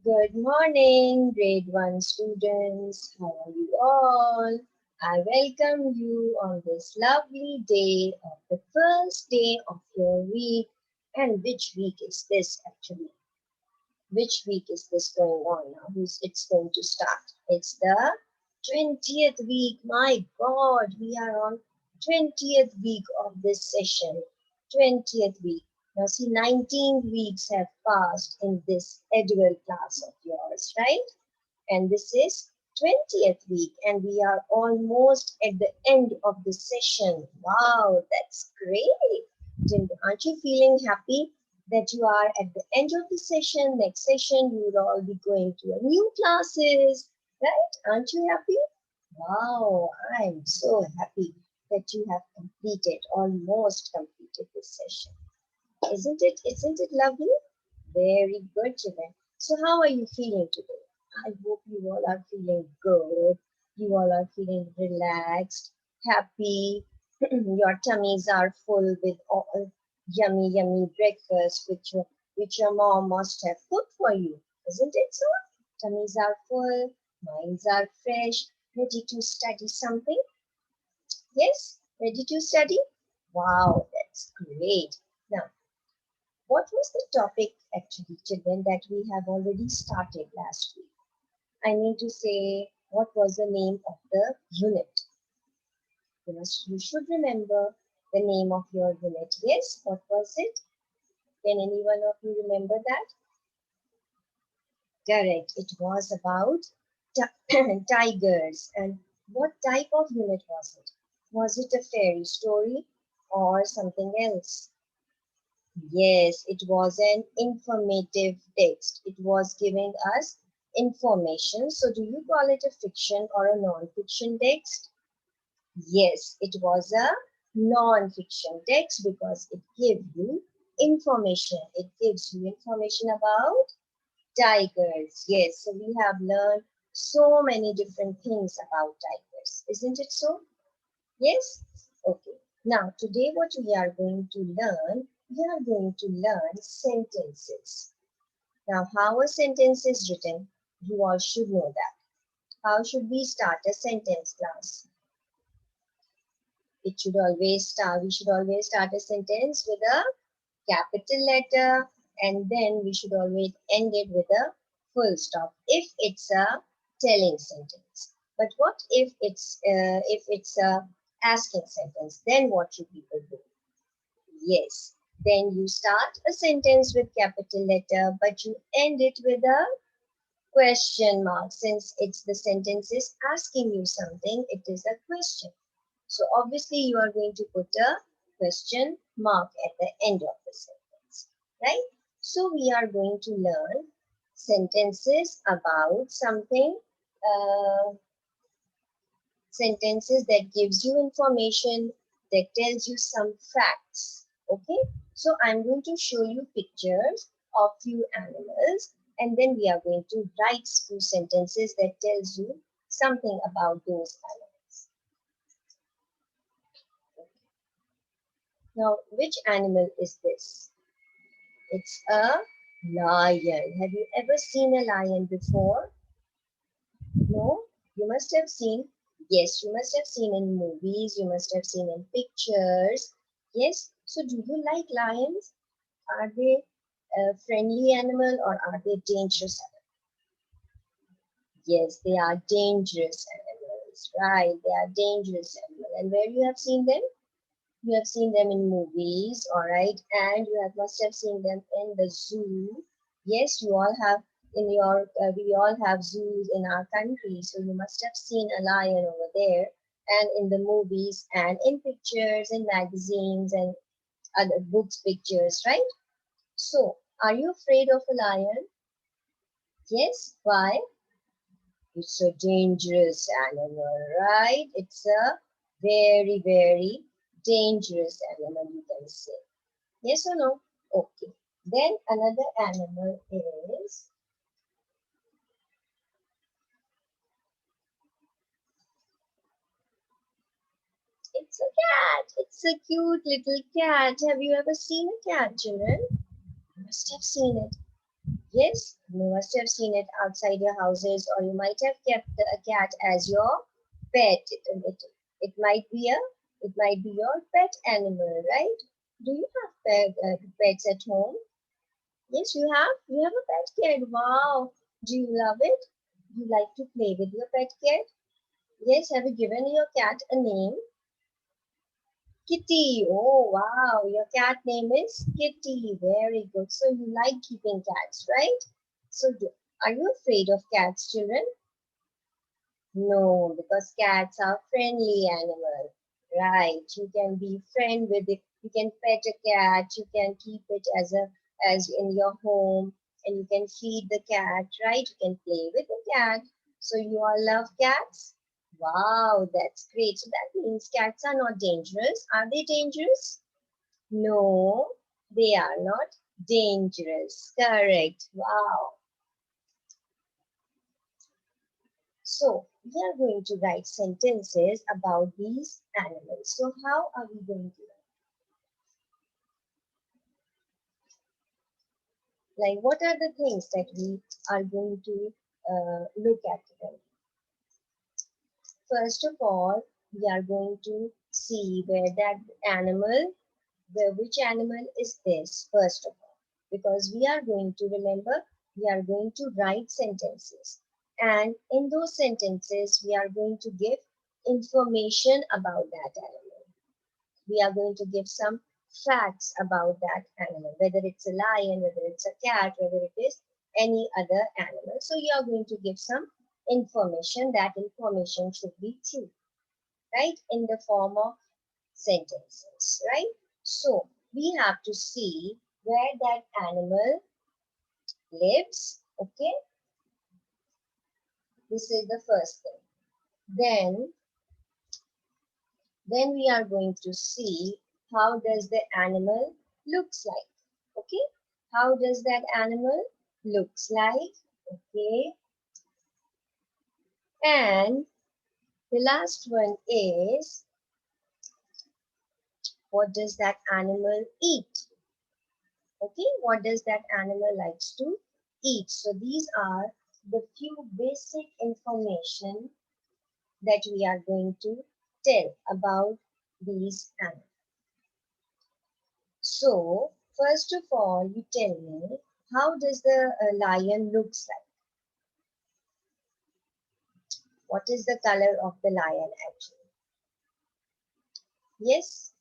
Good morning, grade 1 students. How are you all? I welcome you on this lovely day of the first day of your week. And which week is this actually? Which week is this going on now? It's going to start? It's the 20th week. My God, we are on 20th week of this session. 20th week. Now see, 19 weeks have passed in this Edwell class of yours, right? And this is 20th week and we are almost at the end of the session. Wow, that's great. Aren't you feeling happy that you are at the end of the session? Next session, you will all be going to a new classes, right? Aren't you happy? Wow, I'm so happy that you have completed, almost completed this session. Isn't it? Isn't it lovely? Very good, children. So how are you feeling today? I hope you all are feeling good. You all are feeling relaxed, happy. Your tummies are full with all yummy, yummy breakfast which your mom must have cooked for you. Isn't it so? Tummies are full, minds are fresh, ready to study something. Yes? Ready to study? Wow, that's great. Now, what was the topic actually, children, that we have already started last week? I mean to say, what was the name of the unit? You should remember the name of your unit. Yes, what was it? Can any one of you remember that? Correct. It was about tigers. And what type of unit was it? Was it a fairy story or something else? Yes, it was an informative text. It was giving us information. So do you call it a fiction or a non-fiction text? Yes, it was a non-fiction text because it gives you information. It gives you information about tigers. Yes, so we have learned so many different things about tigers. Isn't it so? Yes? Okay. Now, today what we are going to learn sentences. Now, how a sentence is written, you all should know that. How should we start a sentence class? We should always start a sentence with a capital letter and then we should always end it with a full stop if it's a telling sentence. But what if it's a asking sentence? Then what should people do? Yes, then you start a sentence with capital letter but you end it with a question mark. Since it's the sentence is asking you something, it is a question. So obviously you are going to put a question mark at the end of the sentence, right? So we are going to learn sentences about something, uh, sentences that gives you information, that tells you some facts, okay? So I'm going to show you pictures of few animals and then we are going to write few sentences that tells you something about those animals. Now, which animal is this? It's a lion. Have you ever seen a lion before? No? You must have seen. Yes, you must have seen in movies. You must have seen in pictures. Yes? So do you like lions? Are they a friendly animal or are they dangerous animals? Yes, they are dangerous animals. Right, they are dangerous animals. And where you have seen them? You have seen them in movies, all right, and you have must have seen them in the zoo. Yes, you all have we all have zoos in our country, so you must have seen a lion over there, and in the movies, and in pictures, in magazines, and other books, pictures, right? So, are you afraid of a lion? Yes. Why? It's a dangerous animal, right? It's a very, very dangerous animal, you can say. Yes or no? Okay. Then another animal is, it's a cat. It's a cute little cat. Have you ever seen a cat, children? You must have seen it. Yes, you must have seen it outside your houses, or you might have kept a cat as your pet. It might be your pet animal, right? Do you have pets at home? Yes, you have. You have a pet cat. Wow. Do you love it? You like to play with your pet cat? Yes. Have you given your cat a name? Kitty. Oh, wow. Your cat name is Kitty. Very good. So you like keeping cats, right? So are you afraid of cats, children? No, because cats are friendly animals. Right. You can be friend with it. You can pet a cat. You can keep it as in your home, and you can feed the cat, right? You can play with the cat. So you all love cats? Wow, that's great. So that means cats are not dangerous. Are they dangerous? No, they are not dangerous. Correct. Wow. So we are going to write sentences about these animals. So how are we going to write? Like, what are the things that we are going to look at them? First of all, we are going to see where that animal, which animal is this, first of all. Because we are going to remember, we are going to write sentences. And in those sentences, we are going to give information about that animal. We are going to give some facts about that animal, whether it's a lion, whether it's a cat, whether it is any other animal. So you are going to give some information. That information should be true, right? In the form of sentences, right? So we have to see where that animal lives. Okay, this is the first thing. Then we are going to see how does the animal looks like. Okay, how does that animal looks like? Okay, and the last one is what does that animal eat? Okay, what does that animal likes to eat? So these are the few basic information that we are going to tell about these animals. So, first of all, you tell me, how does the lion looks like? What is the color of the lion actually? Yes,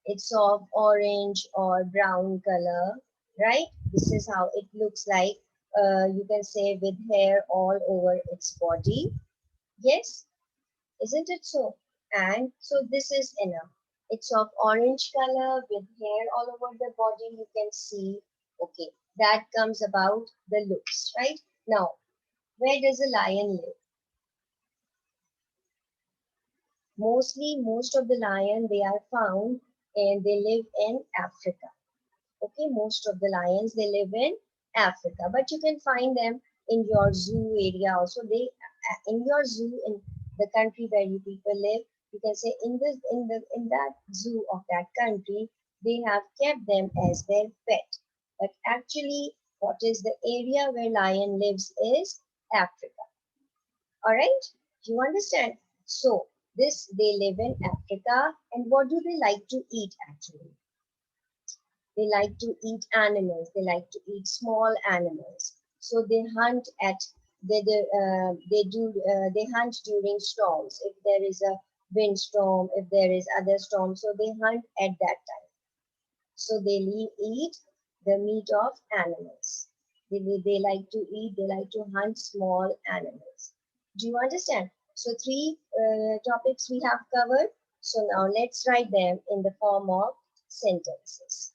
it's of orange or brown color, right? This is how it looks like. You can say with hair all over its body. Yes, isn't it so? And so this is enough. It's of orange color with hair all over the body. You can see, okay, that comes about the looks, right? Now, where does a lion live? Mostly, most of the lion, they are found and they live in Africa. Okay, most of the lions, they live in Africa, but you can find them in your zoo area also. They, in your zoo, in the country where you people live, you can say in that zoo of that country, they have kept them as their pet. But actually, what is the area where lion lives is Africa. All right, do you understand? So this, they live in Africa, and what do they like to eat actually? They like to eat animals. They like to eat small animals. So they hunt at they hunt during storms. If there is a windstorm, if there is other storm, so they hunt at that time. So eat the meat of animals. They like to eat. They like to hunt small animals. Do you understand? So three topics we have covered. So now let's write them in the form of sentences.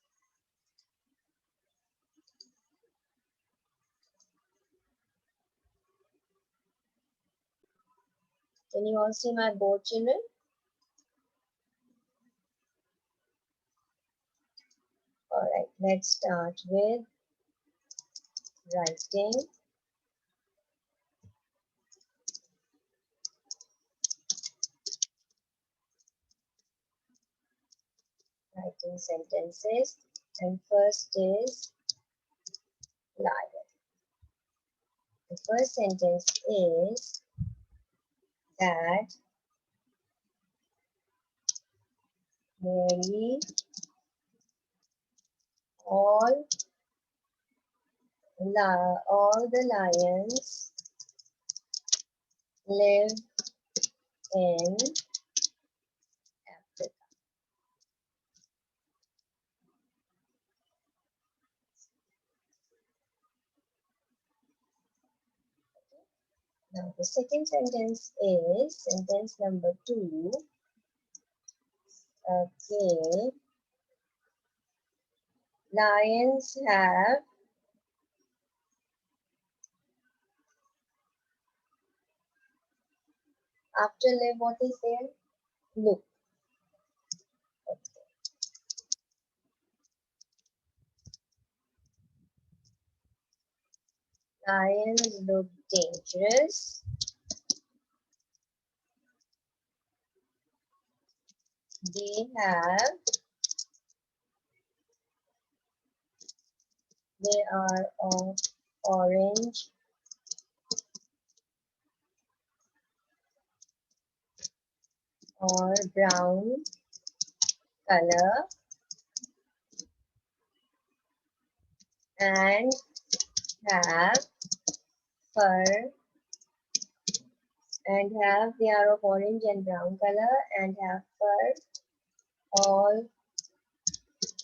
Can you all see my board, children? All right, let's start with writing. Writing sentences. And first is lion. The first sentence is that nearly all the lions live in Africa. Now the second sentence is sentence number 2. Okay. Lions have after live, what is there? Look. Okay. Lions look dangerous. They are of orange or brown color and have fur they are of orange and brown color and have fur all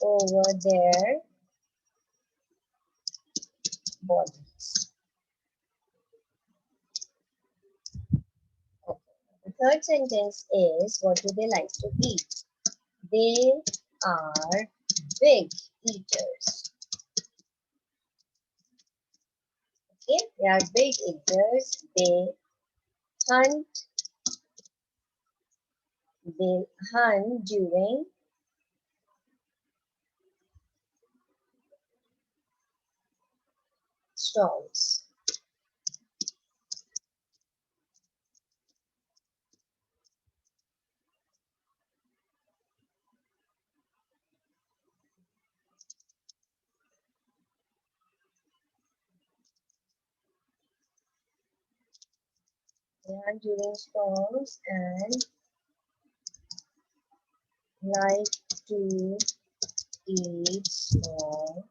over their bodies. Okay. The third sentence is, what do they like to eat? They are big eaters. Okay, they are big eaters. Hunt. They hunt during storms. They hunt during storms and like to eat small.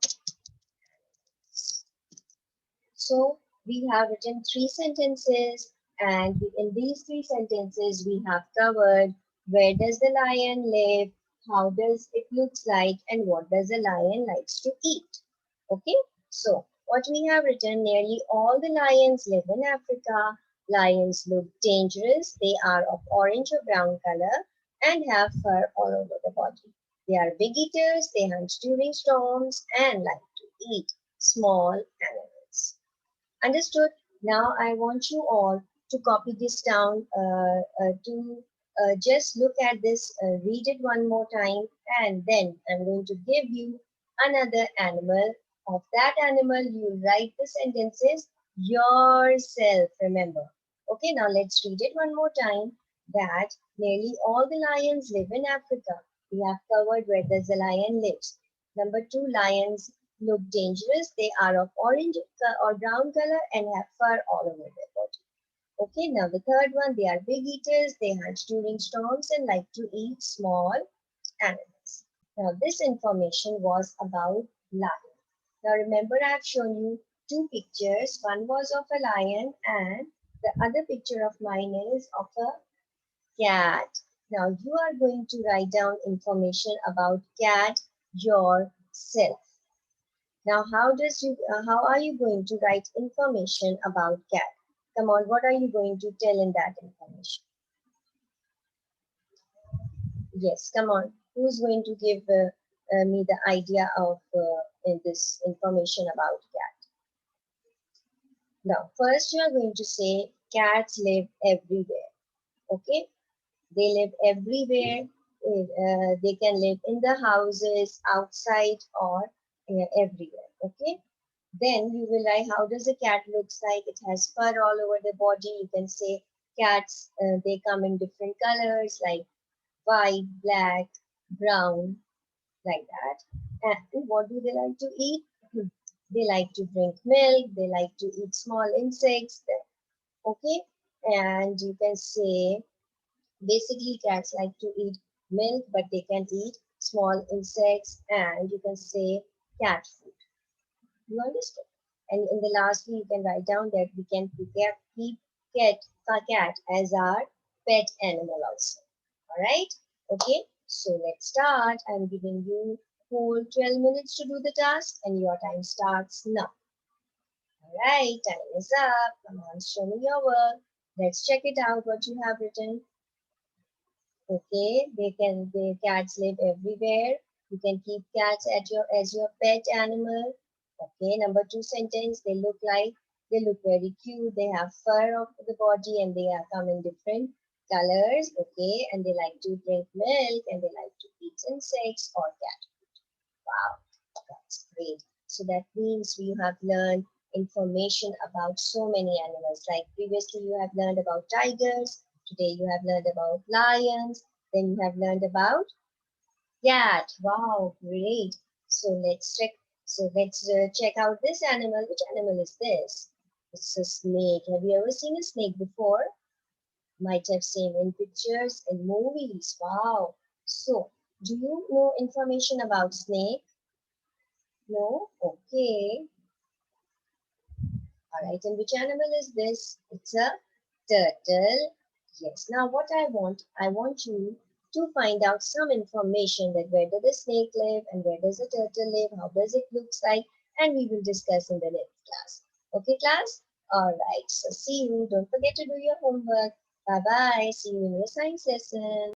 So we have written 3 sentences, and in these 3 sentences we have covered where does the lion live, how does it looks like, and what does the lion likes to eat. Okay, so what we have written, nearly all the lions live in Africa. Lions look dangerous. They are of orange or brown color and have fur all over the body. They are big eaters. They hunt during storms and like to eat small animals. Understood? Now I want you all to copy this down to just look at this, read it one more time, and then I'm going to give you another animal. Of that animal, you write the sentences yourself, remember. Okay, now let's read it one more time. That nearly all the lions live in Africa. We have covered where does the lion lives. Number 2, lions look dangerous. They are of orange or brown color and have fur all over their body. Okay, now the third one, they are big eaters. They hunt during storms and like to eat small animals. Now this information was about lion. Now remember, I have shown you 2 pictures. One was of a lion and the other picture of mine is of a cat. Now you are going to write down information about cat yourself. Now, how are you going to write information about cat? Come on, what are you going to tell in that information? Yes, come on. Who's going to give me the idea of in this information about cat? Now, first you are going to say cats live everywhere. Okay, they live everywhere. They can live in the houses, outside, or everywhere. Okay. Then you will write how does a cat looks like. It has fur all over the body. You can say cats, they come in different colors like white, black, brown, like that. And what do they like to eat? They like to drink milk. They like to eat small insects. Okay, and you can say basically cats like to eat milk, but they can eat small insects, and you can say cat food. You understand? And in the lastly, you can write down that we can keep cat as our pet animal also. All right? Okay. So let's start. I'm giving you whole 12 minutes to do the task, and your time starts now. All right, time is up. Come on, show me your work. Let's check it out. What you have written. Okay, the cats live everywhere. You can keep cats at your as your pet animal. Okay, number two sentence, they look very cute. They have fur of the body and they are come in different colors. Okay, and they like to drink milk and they like to eat insects or cat. Wow, that's great. So that means you have learned information about so many animals. Like previously you have learned about tigers. Today you have learned about lions. Then you have learned about cat. Wow, great. So let's check. So let's check out this animal. Which animal is this? It's a snake. Have you ever seen a snake before? Might have seen in pictures and movies. Wow. So, do you know information about snake? No? Okay. Alright, and which animal is this? It's a turtle. Yes. Now what I want you to find out some information that where does the snake live and where does the turtle live, how does it looks like, and we will discuss in the next class. Okay, class? Alright, so see you. Don't forget to do your homework. Bye bye. See you in your science lesson.